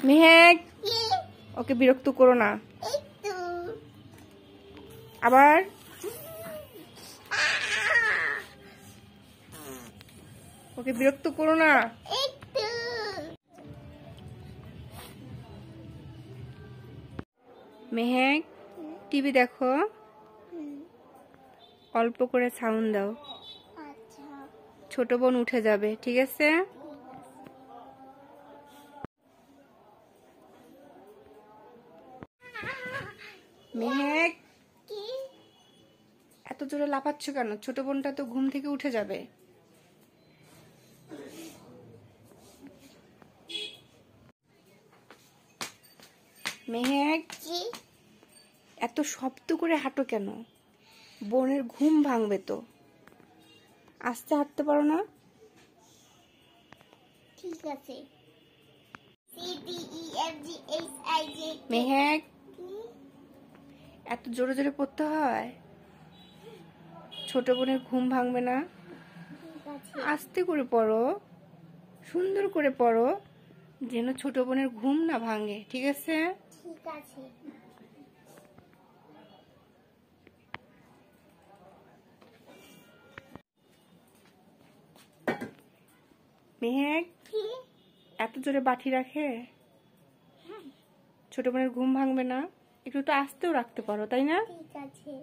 মেহেক, ওকে বিরক্ত করো না। আবার ওকে বিরক্ত করো না। মেহেক, টিভি দেখো, অল্প করে সাউন্ড দাও। ছোট বোন উঠে যাবে, ঠিক আছে? মেহেক, এত জোরে লাফাচ্ছ কেন? ছোট বোনটা তো ঘুম থেকে উঠে যাবে। মেহেক, এত শব্দ করে হাঁটো কেন? বোনের ঘুম ভাঙবে তো। আস্তে হাঁটতে পারো না? ঠিক আছে। মেহেক, এত জোরে জোরে পড়তে হয়? ছোট বোনের ঘুম ভাঙবে না? আস্তে করে পড়ো, সুন্দর করে পড়ো, যেন ছোট বোনের ঘুম না ভাঙে, ঠিক আছে? ঠিক আছে। মেহেক, এত জোরে বাটি রাখে? ছোট বোনের ঘুম ভাঙবে না? একটু তো আস্তেও রাখতে পারো, তাই না? ঠিক আছে।